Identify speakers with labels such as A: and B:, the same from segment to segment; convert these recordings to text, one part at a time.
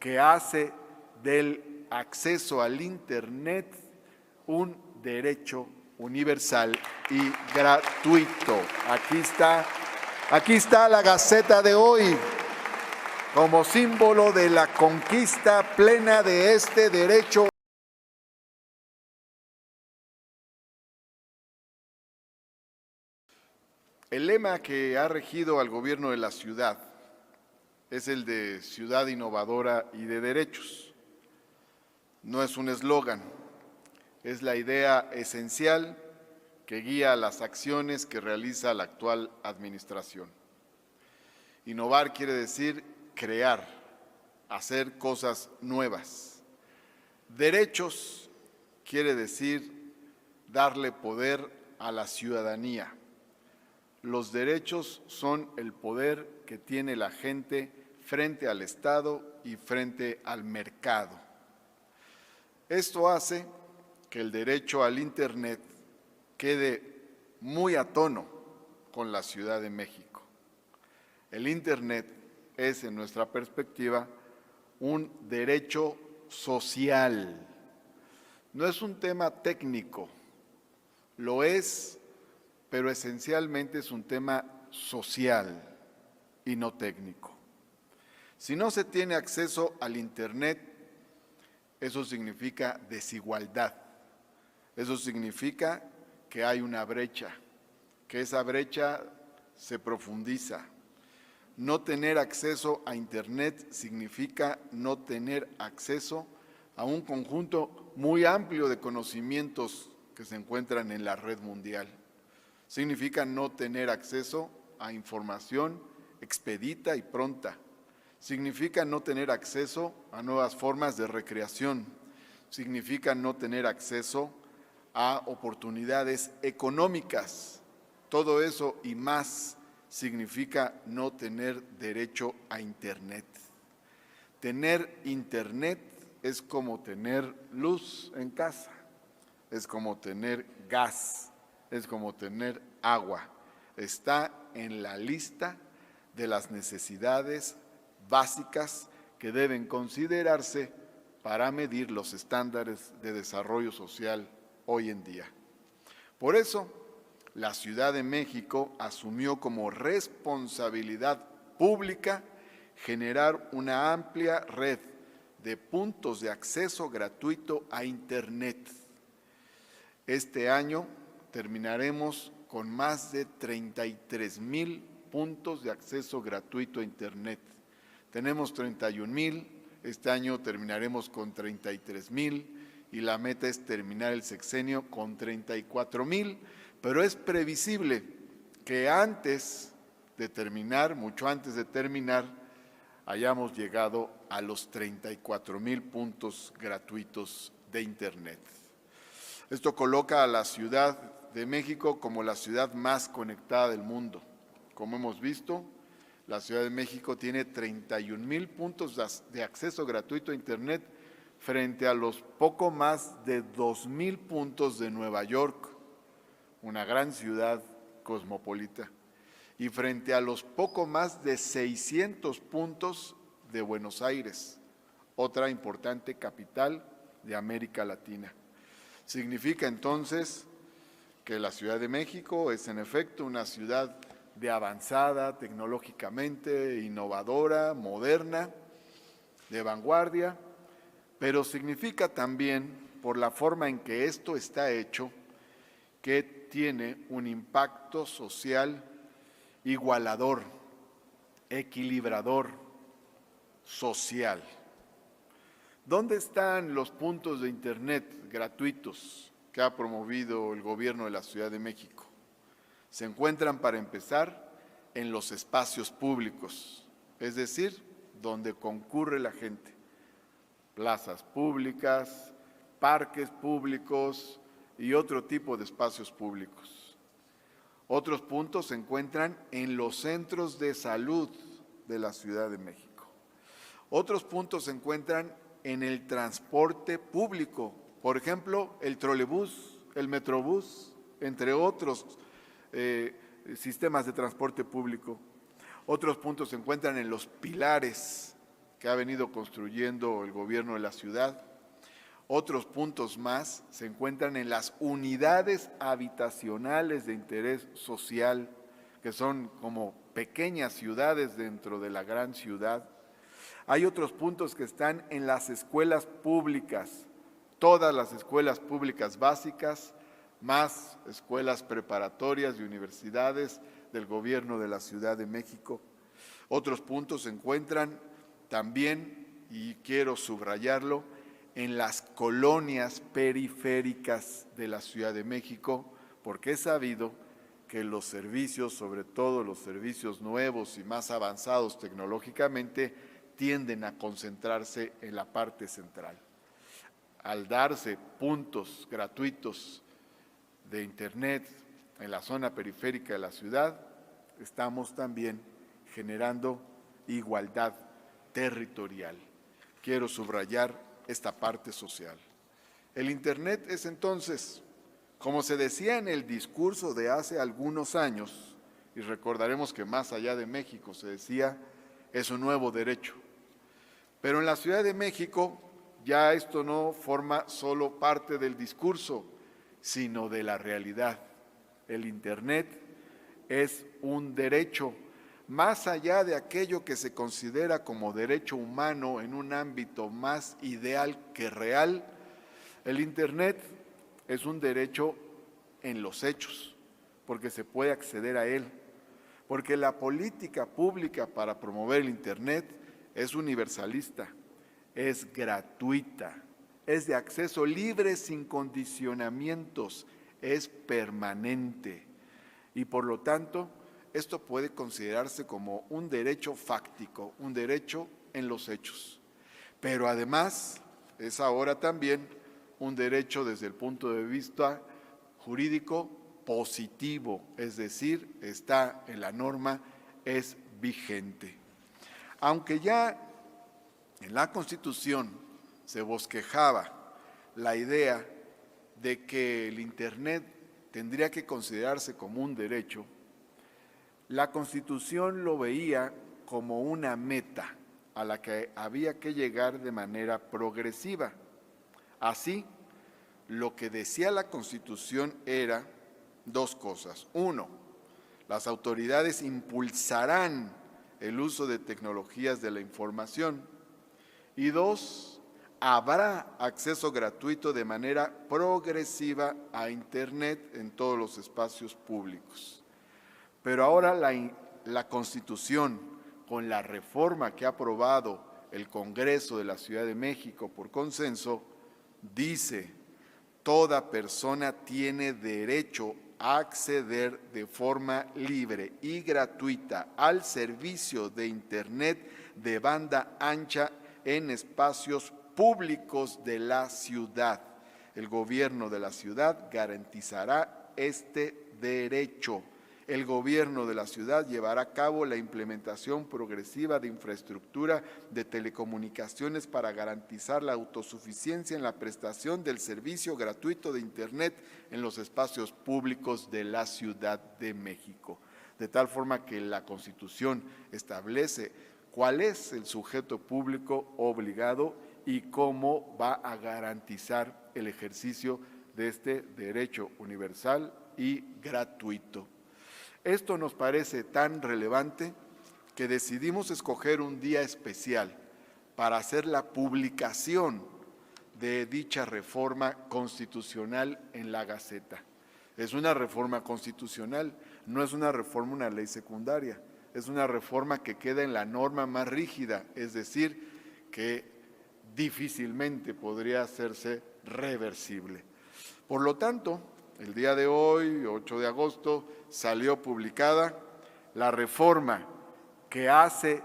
A: que hace del acceso al Internet un derecho universal y gratuito. Aquí está la Gaceta de hoy, como símbolo de la conquista plena de este derecho. El lema que ha regido al gobierno de la ciudad es el de Ciudad Innovadora y de Derechos. No es un eslogan, es la idea esencial que guía las acciones que realiza la actual administración. Innovar quiere decir crear, hacer cosas nuevas. Derechos quiere decir darle poder a la ciudadanía. Los derechos son el poder que tiene la gente frente al Estado y frente al mercado. Esto hace que el derecho al Internet quede muy a tono con la Ciudad de México. El Internet es, en nuestra perspectiva, un derecho social. No es un tema técnico, lo es, pero esencialmente es un tema social y no técnico. Si no se tiene acceso al Internet, eso significa desigualdad. Eso significa que hay una brecha, que esa brecha se profundiza. No tener acceso a Internet significa no tener acceso a un conjunto muy amplio de conocimientos que se encuentran en la red mundial. Significa no tener acceso a información expedita y pronta. Significa no tener acceso a nuevas formas de recreación. Significa no tener acceso a oportunidades económicas. Todo eso y más significa no tener derecho a Internet. Tener Internet es como tener luz en casa, es como tener gas, es como tener agua. Está en la lista de las necesidades básicas que deben considerarse para medir los estándares de desarrollo social hoy en día. Por eso, la Ciudad de México asumió como responsabilidad pública generar una amplia red de puntos de acceso gratuito a Internet. Este año terminaremos con más de 33,000 puntos de acceso gratuito a Internet. Tenemos 31,000, este año terminaremos con 33,000 y la meta es terminar el sexenio con 34,000, pero es previsible que antes de terminar, mucho antes de terminar, hayamos llegado a los 34,000 puntos gratuitos de Internet. Esto coloca a la Ciudad de México como la ciudad más conectada del mundo. Como hemos visto, la Ciudad de México tiene 31,000 puntos de acceso gratuito a Internet frente a los poco más de 2,000 puntos de Nueva York, una gran ciudad cosmopolita, y frente a los poco más de 600 puntos de Buenos Aires, otra importante capital de América Latina. Significa entonces que la Ciudad de México es en efecto una ciudad de avanzada tecnológicamente, innovadora, moderna, de vanguardia, pero significa también, por la forma en que esto está hecho, que tiene un impacto social igualador, equilibrador, social. ¿Dónde están los puntos de Internet gratuitos que ha promovido el gobierno de la Ciudad de México? Se encuentran, para empezar, en los espacios públicos, es decir, donde concurre la gente. Plazas públicas, parques públicos y otro tipo de espacios públicos. Otros puntos se encuentran en los centros de salud de la Ciudad de México. Otros puntos se encuentran en el transporte público, por ejemplo, el trolebús, el metrobús, entre otros sistemas de transporte público. Otros puntos se encuentran en los pilares que ha venido construyendo el gobierno de la ciudad. Otros puntos más se encuentran en las unidades habitacionales de interés social, que son como pequeñas ciudades dentro de la gran ciudad. Hay otros puntos que están en las escuelas públicas, todas las escuelas públicas básicas, más escuelas preparatorias y universidades del gobierno de la Ciudad de México. Otros puntos se encuentran también, y quiero subrayarlo, en las colonias periféricas de la Ciudad de México, porque es sabido que los servicios, sobre todo los servicios nuevos y más avanzados tecnológicamente, tienden a concentrarse en la parte central. Al darse puntos gratuitos de Internet en la zona periférica de la ciudad, estamos también generando igualdad territorial. Quiero subrayar esta parte social. El Internet es entonces, como se decía en el discurso de hace algunos años, y recordaremos que más allá de México se decía, es un nuevo derecho. Pero en la Ciudad de México ya esto no forma solo parte del discurso, sino de la realidad. El Internet es un derecho, más allá de aquello que se considera como derecho humano en un ámbito más ideal que real. El Internet es un derecho en los hechos, porque se puede acceder a él, porque la política pública para promover el Internet es universalista, es gratuita, es de acceso libre sin condicionamientos, es permanente y por lo tanto esto puede considerarse como un derecho fáctico, un derecho en los hechos. Pero además es ahora también un derecho desde el punto de vista jurídico positivo, es decir, está en la norma, es vigente. Aunque ya en la Constitución se bosquejaba la idea de que el Internet tendría que considerarse como un derecho, la Constitución lo veía como una meta a la que había que llegar de manera progresiva. Así, lo que decía la Constitución era dos cosas. Uno, las autoridades impulsarán el uso de tecnologías de la información. Y dos, habrá acceso gratuito de manera progresiva a Internet en todos los espacios públicos. Pero ahora la Constitución, con la reforma que ha aprobado el Congreso de la Ciudad de México por consenso, dice: toda persona tiene derecho a acceder de forma libre y gratuita al servicio de Internet de banda ancha en espacios públicos de la ciudad. El gobierno de la ciudad garantizará este derecho. El gobierno de la ciudad llevará a cabo la implementación progresiva de infraestructura de telecomunicaciones para garantizar la autosuficiencia en la prestación del servicio gratuito de Internet en los espacios públicos de la Ciudad de México. De tal forma que la Constitución establece cuál es el sujeto público obligado y cómo va a garantizar el ejercicio de este derecho universal y gratuito. Esto nos parece tan relevante que decidimos escoger un día especial para hacer la publicación de dicha reforma constitucional en la Gaceta. Es una reforma constitucional, no es una reforma, una ley secundaria, es una reforma que queda en la norma más rígida, es decir, que difícilmente podría hacerse reversible. Por lo tanto, el día de hoy, 8 de agosto, salió publicada la reforma que hace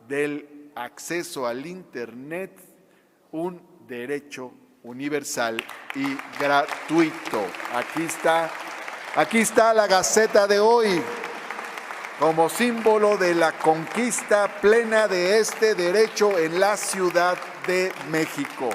A: del acceso al Internet un derecho universal y gratuito. Aquí está la Gaceta de hoy como símbolo de la conquista plena de este derecho en la Ciudad de México.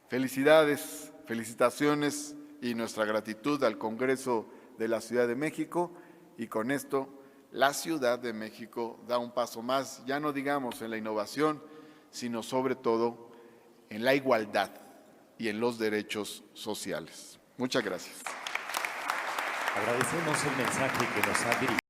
A: Felicidades, felicitaciones y nuestra gratitud al Congreso de la Ciudad de México, y con esto la Ciudad de México da un paso más, ya no digamos en la innovación, sino sobre todo en la igualdad y en los derechos sociales. Muchas gracias.
B: Agradecemos el mensaje que nos ha dirigido.